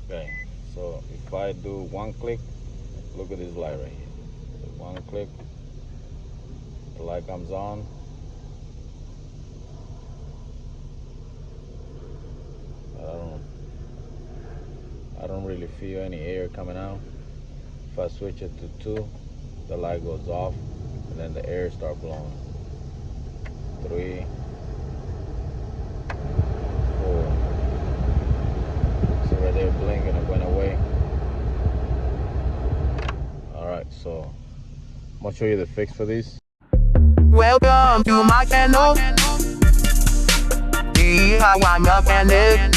Okay, so if I do one click, look at this light right here. One click, the light comes on. I don't really feel any air coming out. If I switch it to 2, the light goes off and then the air starts blowing. 3, 4. See right there blinking, it went away. Alright, so I'm gonna show you the fix for this. Welcome to my channel. DIY mechanic.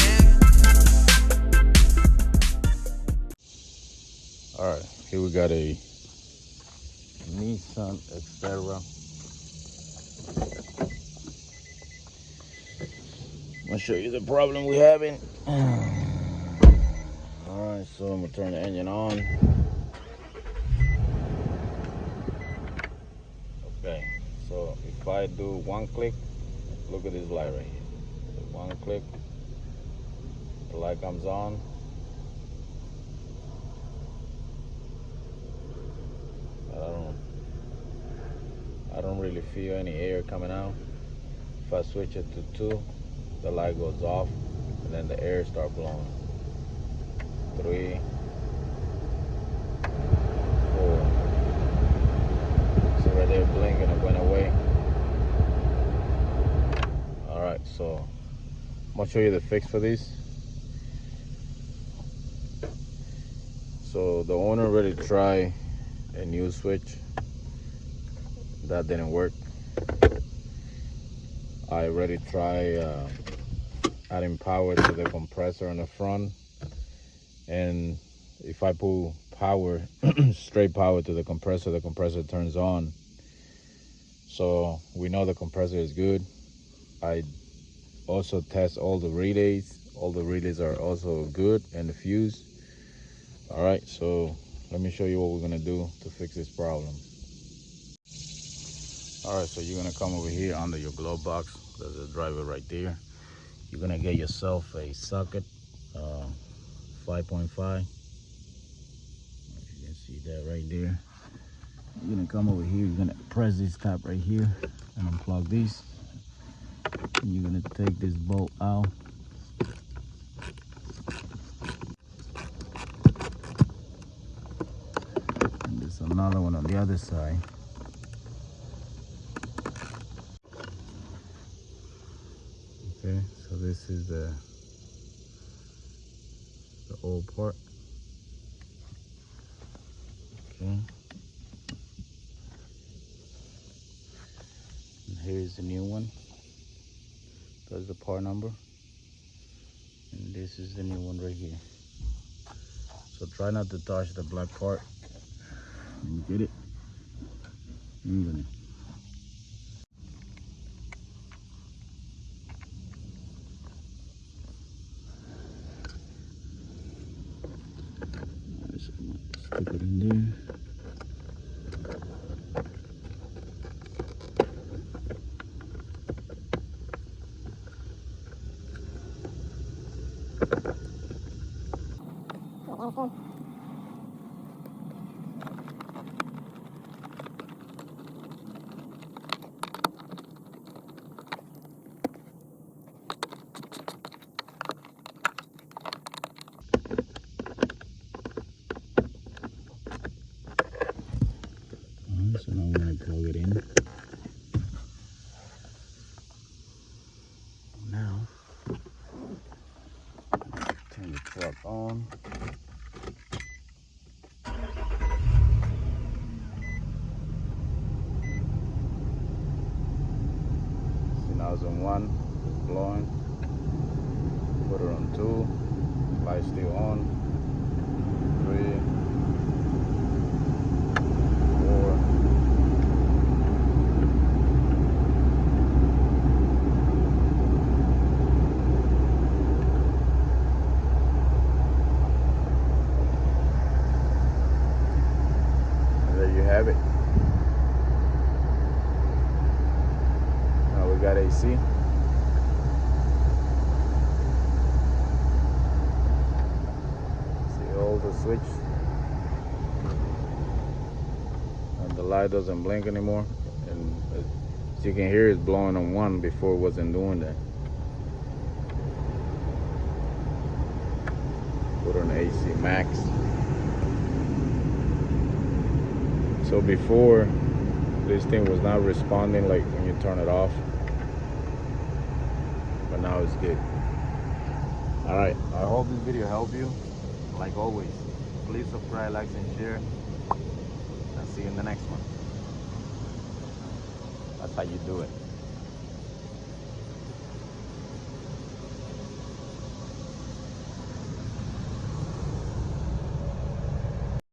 Alright, here we got a Nissan Xterra. I'm gonna show you the problem we're having. Alright, so I'm gonna turn the engine on. Okay, so if I do one click, look at this light right here. One click, the light comes on. I don't really feel any air coming out. If I switch it to 2, the light goes off and then the air starts blowing. 3, 4. See right there blinking, it went away. Alright, so I'm gonna show you the fix for this. So the owner already tried a new switch. That didn't work. I already tried adding power to the compressor on the front, and if I pull power, straight power to the compressor turns on. So we know the compressor is good. I also test all the relays. All the relays are also good, and the fuse. All right, so let me show you what we're gonna do to fix this problem. All right, so you're gonna come over here under your glove box. There's a driver right there. You're gonna get yourself a socket, 5.5. You can see that right there. You're gonna come over here. You're gonna press this tab right here and unplug this. And you're gonna take this bolt out. And there's another one on the other side. Okay, so this is the old part. Okay. And here's the new one. That's the part number. And this is the new one right here. So try not to touch the black part. You get it? Even. Stick it in there. So now I'm going to plug it in. Now, turn the truck on. See, now it's on 1, it's blowing. Put it on 2, light still on. 3, 4. And there you have it. Now we got AC. switch. And the light doesn't blink anymore. And as you can hear, it's blowing on 1 before it wasn't doing that. Put on AC max. So before, this thing was not responding like when you turn it off, but now it's good. All right, I hope this video helped you. Like always, please subscribe, like, and share. I'll see you in the next one. That's how you do it.